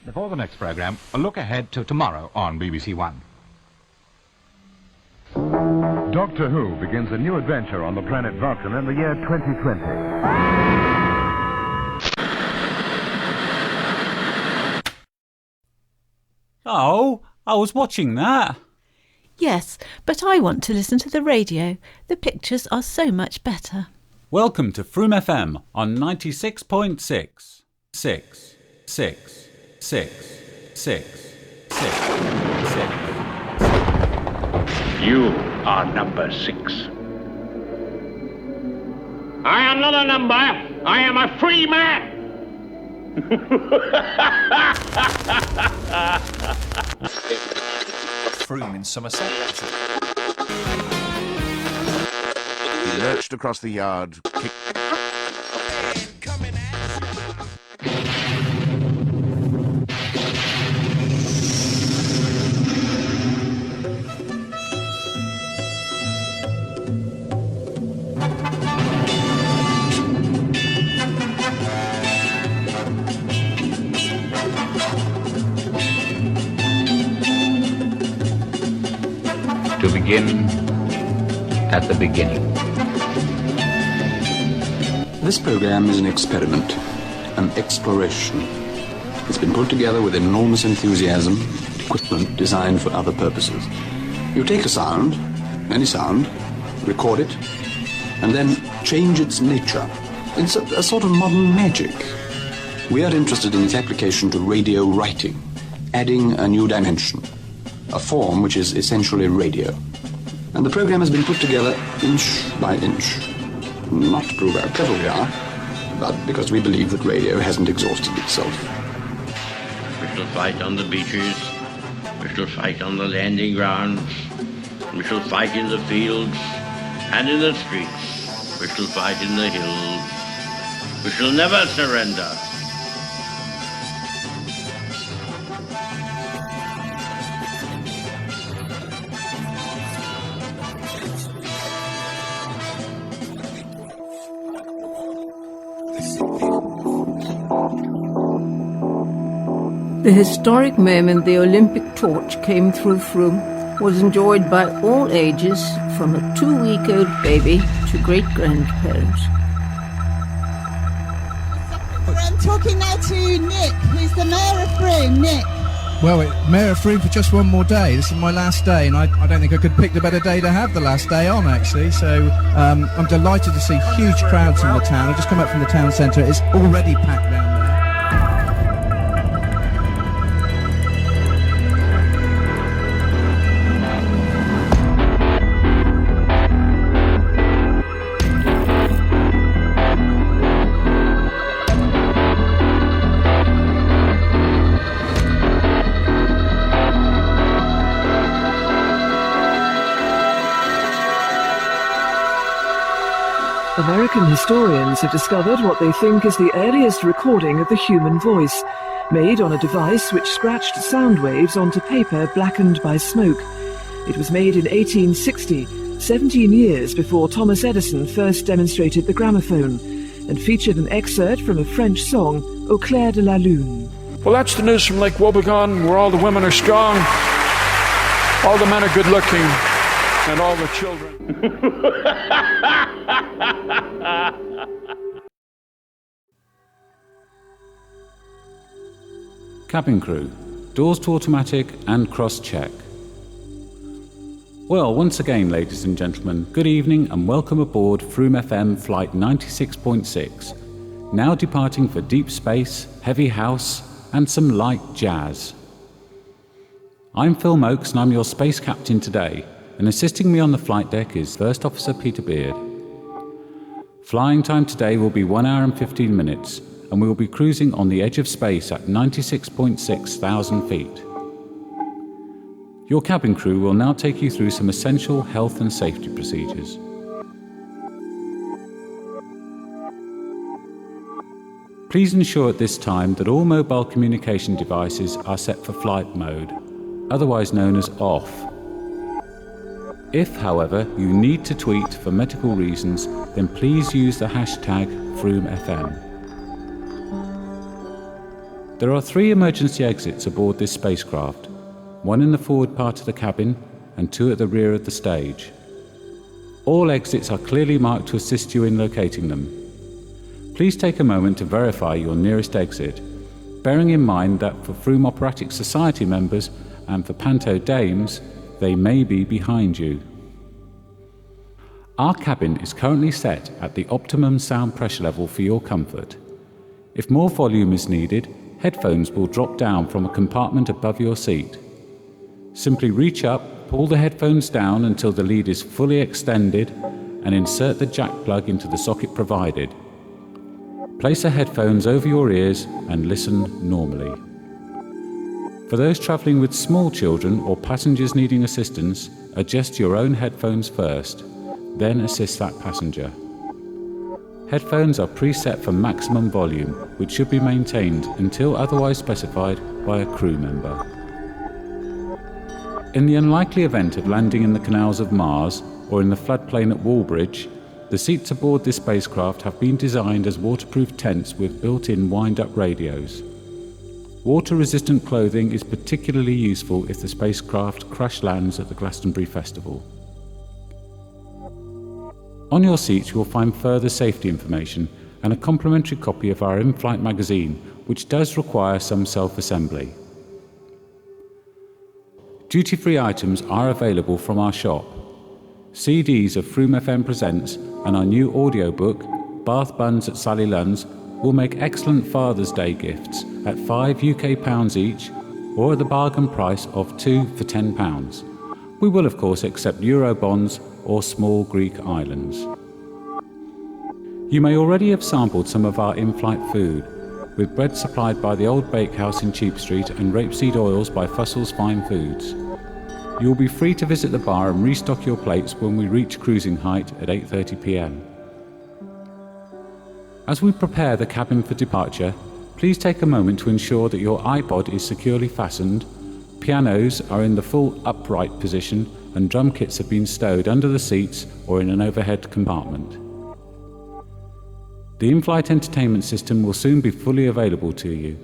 Before the next programme, a look ahead to tomorrow on BBC One. Doctor Who begins a new adventure on the planet Vulcan in the year 2020. Oh, I was watching that. Yes, but I want to listen to the radio. The pictures are so much better. Welcome to FromeFM on 96.6. 6, 6, 6, 6, 6, 6. You are number 6. I am not a number. I am a free man. Froome in Somerset. He lurched across the yard, kicked... To begin at the beginning. This program is an experiment, an exploration. It's been put together with enormous enthusiasm, equipment designed for other purposes. You take a sound, any sound, record it, and then change its nature. It's a sort of modern magic. We are interested in its application to radio writing, adding a new dimension, a form which is essentially radio. And the program has been put together inch by inch. Not to prove how clever we are, but because we believe that radio hasn't exhausted itself. We shall fight on the beaches. We shall fight on the landing grounds. We shall fight in the fields and in the streets. We shall fight in the hills. We shall never surrender. The historic moment the Olympic torch came through Frome was enjoyed by all ages, from a 2-week-old baby to great-grandparents. I'm talking now to Nick, who's the Mayor of Frome. Nick. Well, Mayor of Frome for just one more day. This is my last day, and I don't think I could pick a better day to have the last day on, actually. So I'm delighted to see huge crowds in the town. I've just come up from the town centre. It's already packed down there. American historians have discovered what they think is the earliest recording of the human voice, made on a device which scratched sound waves onto paper blackened by smoke. It was made in 1860, 17 years before Thomas Edison first demonstrated the gramophone, and featured an excerpt from a French song, Au clair de la lune. Well, that's the news from Lake Wobegon, where all the women are strong, all the men are good looking, and all the children. Cabin crew, doors to automatic and cross-check. Well, once again, ladies and gentlemen, good evening and welcome aboard FromeFM Flight 96.6, now departing for deep space, heavy house and some light jazz. I'm Phil Mokes and I'm your space captain today, and assisting me on the flight deck is First Officer Peter Beard. Flying time today will be 1 hour and 15 minutes, and we will be cruising on the edge of space at 96.6 thousand feet. Your cabin crew will now take you through some essential health and safety procedures. Please ensure at this time that all mobile communication devices are set for flight mode, otherwise known as off. If, however, you need to tweet for medical reasons, then please use the hashtag FromeFM. There are 3 emergency exits aboard this spacecraft, 1 in the forward part of the cabin and 2 at the rear of the stage. All exits are clearly marked to assist you in locating them. Please take a moment to verify your nearest exit, bearing in mind that for Frome Operatic Society members and for Panto Dames, they may be behind you. Our cabin is currently set at the optimum sound pressure level for your comfort. If more volume is needed, headphones will drop down from a compartment above your seat. Simply reach up, pull the headphones down until the lead is fully extended, and insert the jack plug into the socket provided. Place the headphones over your ears and listen normally. For those travelling with small children or passengers needing assistance, adjust your own headphones first, then assist that passenger. Headphones are preset for maximum volume, which should be maintained until otherwise specified by a crew member. In the unlikely event of landing in the canals of Mars or in the floodplain at Wallbridge, the seats aboard this spacecraft have been designed as waterproof tents with built-in wind-up radios. Water-resistant clothing is particularly useful if the spacecraft crash lands at the Glastonbury Festival. On your seats you will find further safety information and a complimentary copy of our in-flight magazine, which does require some self-assembly. Duty-free items are available from our shop. CDs of FromeFM Presents and our new audiobook, Bath Buns at Sally Lunn's, will make excellent Father's Day gifts at £5 UK each, or at the bargain price of 2 for £10. We will of course accept Euro bonds or small Greek islands. You may already have sampled some of our in-flight food, with bread supplied by the Old Bakehouse in Cheap Street and rapeseed oils by Fussell's Fine Foods. You will be free to visit the bar and restock your plates when we reach cruising height at 8:30 p.m. As we prepare the cabin for departure, please take a moment to ensure that your iPod is securely fastened, pianos are in the full upright position, and drum kits have been stowed under the seats or in an overhead compartment. The in-flight entertainment system will soon be fully available to you.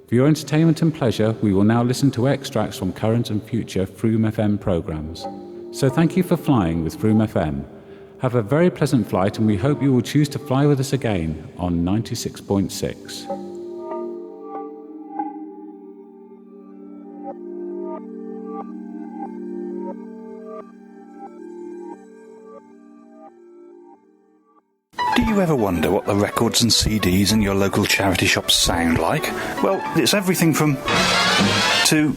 For your entertainment and pleasure, we will now listen to extracts from current and future FromeFM programmes. So thank you for flying with FromeFM. Have a very pleasant flight, and we hope you will choose to fly with us again on 96.6. Do you ever wonder what the records and CDs in your local charity shops sound like? Well, it's everything from to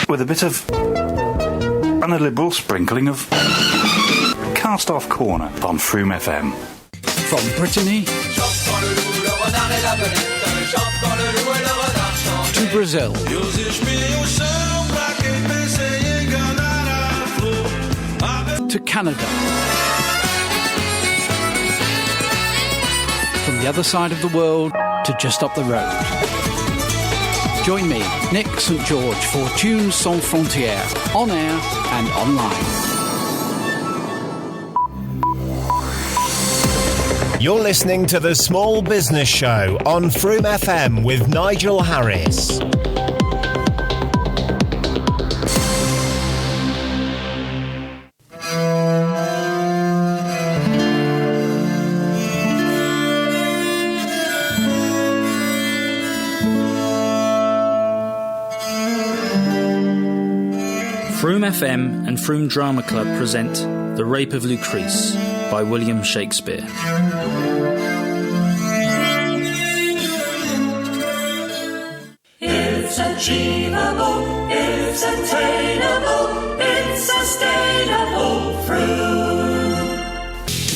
with a bit of and a liberal sprinkling of Cast-Off Corner on FromeFM. From Brittany to Brazil, to Canada, from the other side of the world to just up the road. Join me, Nick St. George, for JUN16 Frontier, on air and online. You're listening to The Small Business Show on FromeFM with Nigel Harris. FromeFM and Frome Drama Club present The Rape of Lucrece by William Shakespeare. It's achievable, it's attainable, it's sustainable, Frome.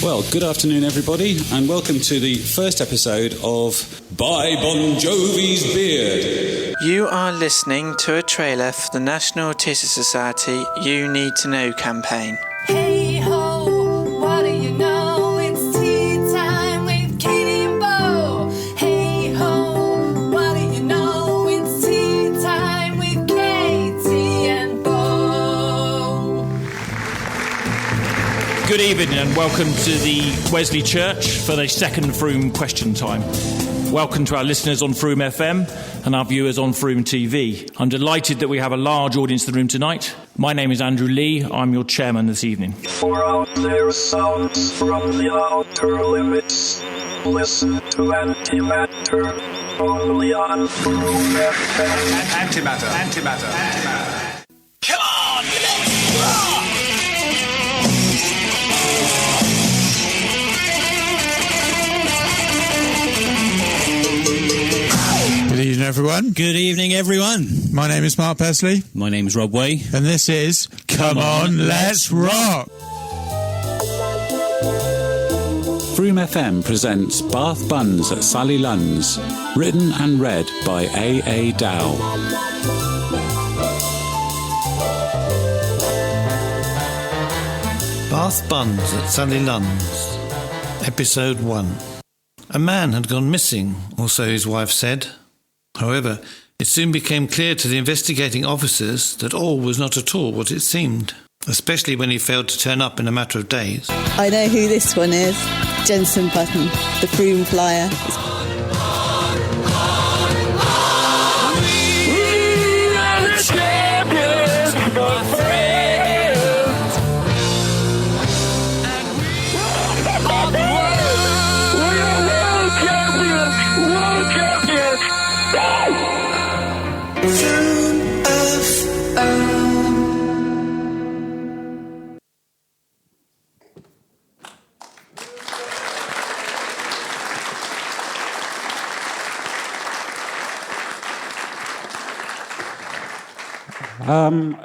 Well, good afternoon, everybody, and welcome to the first episode of Buy Bon Jovi's Beard. You are listening to a trailer for the National Autistic Society You Need to Know campaign. Hey ho, what do you know? It's tea time with Katie and Bo. Hey ho, what do you know? It's tea time with Katie and Bo. Good evening and welcome to the Wesley Church for the second Frome question time. welcome to our listeners on Froome FM and our viewers on Froome TV. I'm delighted that we have a large audience in the room tonight. My name is Andrew Lee. I'm your chairman this evening. For out there sounds from the outer limits, listen to antimatter only on Froome FM. Antimatter, antimatter, antimatter. Come on, let's rock! Good evening, everyone. Good evening, everyone. My name is Mark Pesley. My name is Rob Way. And this is Come On, Let's Rock! Froome FM presents Bath Buns at Sally Lunn's, written and read by A.A. Dow. Bath Buns at Sally Lunn's, Episode 1. A man had gone missing, or so his wife said. However, it soon became clear to the investigating officers that all was not at all what it seemed, especially when he failed to turn up in a matter of days. I know who this one is. Jensen Button, the Froome flyer. We are the champions, my friends. And we are the world. We are world champions, world champions. Froome FM.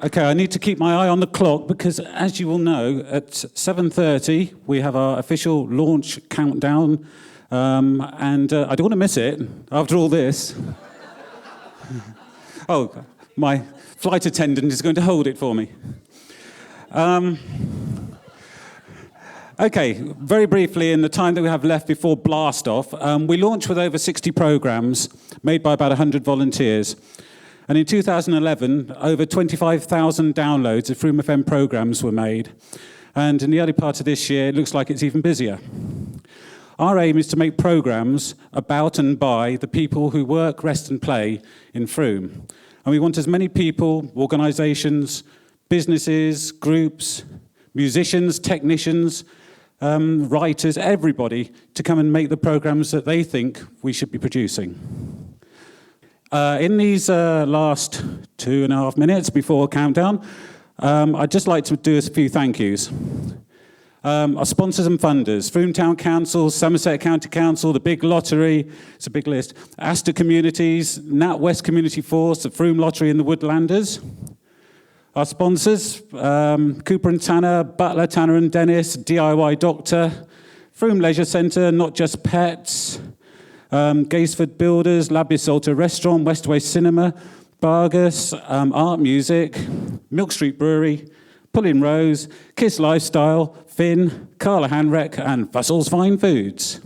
Okay, I need to keep my eye on the clock because, as you will know, at 7:30 we have our official launch countdown, and I don't want to miss it after all this. Oh, my flight attendant is going to hold it for me. Okay, very briefly, in the time that we have left before blast-off, we launched with over 60 programmes made by about 100 volunteers. And in 2011, over 25,000 downloads of Froome FM programmes were made. And in the early part of this year, it looks like it's even busier. Our aim is to make programmes about and by the people who work, rest and play in Froome. And we want as many people, organisations, businesses, groups, musicians, technicians, writers, everybody, to come and make the programmes that they think we should be producing. In these last 2.5 minutes before countdown, I'd just like to do a few thank yous. Our sponsors and funders: Froome Town Council, Somerset County Council, the Big Lottery, it's a big list, Astor Communities, NatWest Community Force, the Froome Lottery and the Woodlanders. Our sponsors: Cooper and Tanner, Butler, Tanner and Dennis, DIY Doctor, Froome Leisure Centre, Not Just Pets, Gaysford Builders, La Bisolta Restaurant, Westway Cinema, Bargus, Art Music, Milk Street Brewery, Pullin Rose, Kiss Lifestyle, Finn, Carla Hanrek, and Fussell's Fine Foods.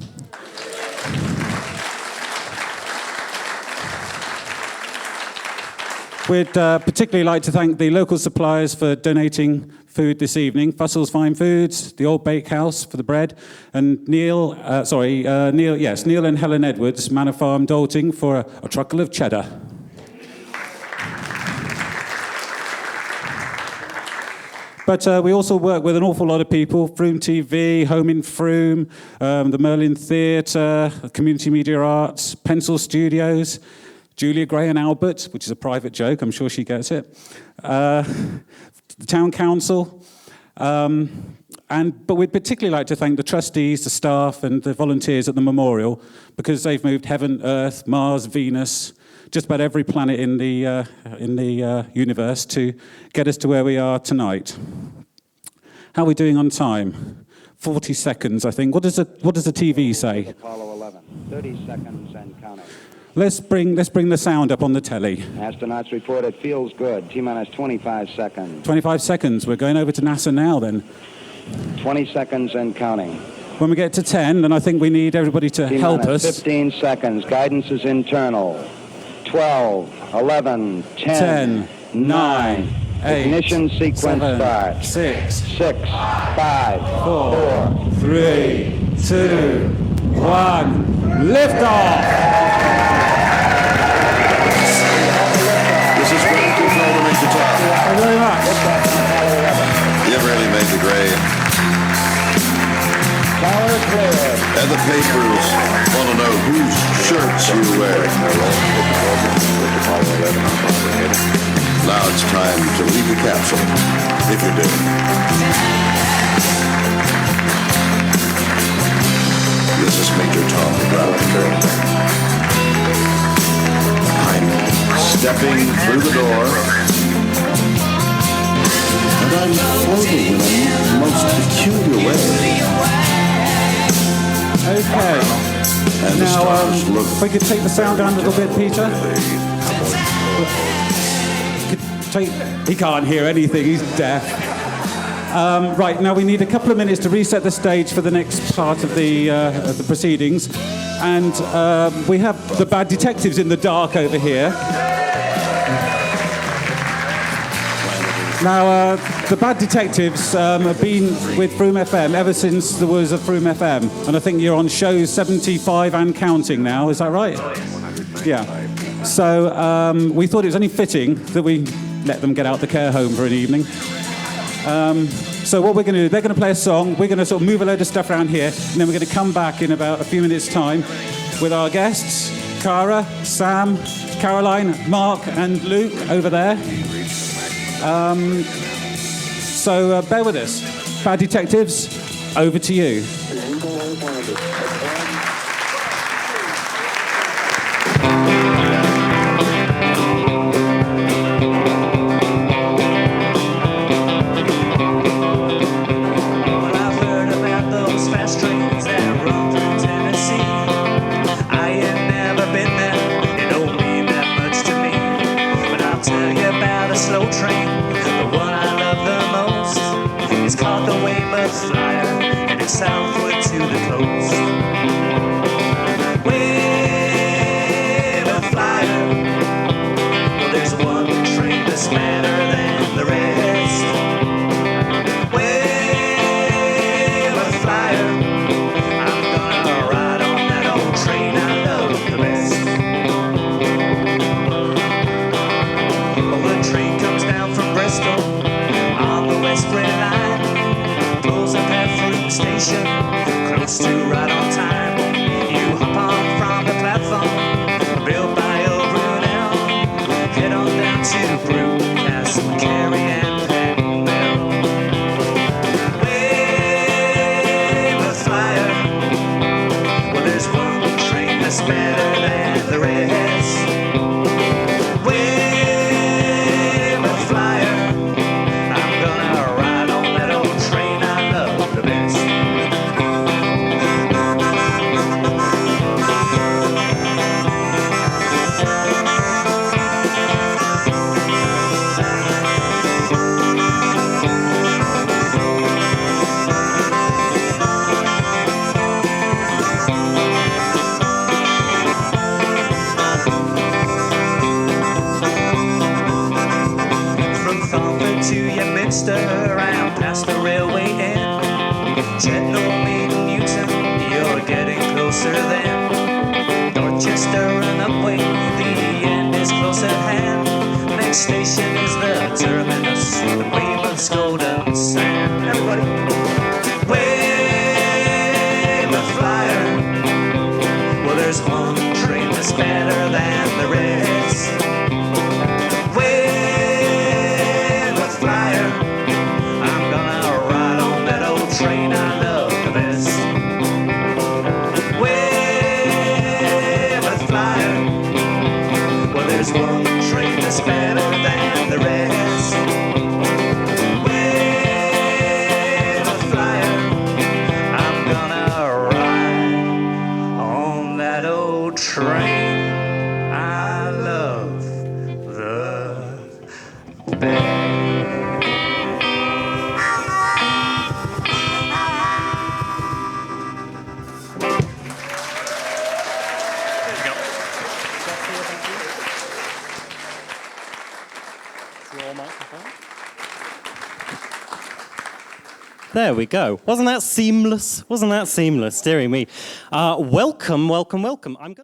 We'd particularly like to thank the local suppliers for donating food this evening: Fussell's Fine Foods, the Old Bakehouse for the bread, and Neil and Helen Edwards, Manor Farm Dalting, for a truckle of cheddar. But we also work with an awful lot of people: Froome TV, Home in Froome, the Merlin Theatre, Community Media Arts, Pencil Studios, Julia Gray and Albert, which is a private joke, I'm sure she gets it, the Town Council, but we'd particularly like to thank the trustees, the staff and the volunteers at the memorial, because they've moved heaven, earth, Mars, Venus, just about every planet in the universe to get us to where we are tonight. How are we doing on time? 40 seconds, I think. What does the TV say? Apollo 11, 30 seconds and counting. Let's bring the sound up on the telly. Astronauts report it feels good. T-minus 25 seconds. 25 seconds. We're going over to NASA now then. 20 seconds and counting. When we get to 10, then I think we need everybody to help us. 15 seconds. Guidance is internal. 12, 11, 10, 9, 8, ignition sequence 7, start. 6, 5, 4, 3, 2, 1. Lift off! And the papers want to know whose shirts you wear. Now it's time to leave the capsule, if you do. This is Major Tom Brown. I'm stepping through the door, and I'm floating in a most peculiar way. Okay. And the Now, stars look. if we could take the sound down a little bit, Peter. He can't hear anything, he's deaf. Right, now we need a couple of minutes to reset the stage for the next part of the proceedings. And we have the bad detectives in the dark over here. Now, the bad detectives have been with Froome FM ever since there was a Froome FM. And I think you're on show 75 and counting now, is that right? Yeah. So we thought it was only fitting that we let them get out the care home for an evening. So what we're going to do, they're going to play a song, we're going to sort of move a load of stuff around here, and then we're going to come back in about a few minutes' time with our guests, Cara, Sam, Caroline, Mark and Luke over there. So bear with us. Bad Detectives, over to you. Southward to the coast. Wave a flyer. Well, there's one train that's better than the rest. Wave a flyer. I'm gonna ride on that old train I love the best. Well, the train comes down from Bristol on the West Red Line. Pulls up at Froome Station, close to right on time. You hop on from the platform, built by old Brunel. Head on down to Broome, Castle, Carey and Pattonville. Wave a flyer. Well, there's one train that's better than the rest. Wave a flyer. I'm gonna ride on that old train I love the best. From Thornford to Minster, around past the railway end. Chetnall, Maiden, Newton, you're getting closer then. Dorchester and Upway, the end is close at hand. Next station is the terminus, the Weymouth's golden sand. Everybody, wave a flyer. Well, there's one train that's better than the rest. Wave a flyer. I'm gonna ride on that old train I love the best. Wave a flyer. Well, there's one train that's better than the rest. Wave a flyer. I'm gonna ride on that old train I love the best. There we go. Wasn't that seamless? Wasn't that seamless? Dearie me. Welcome. I'm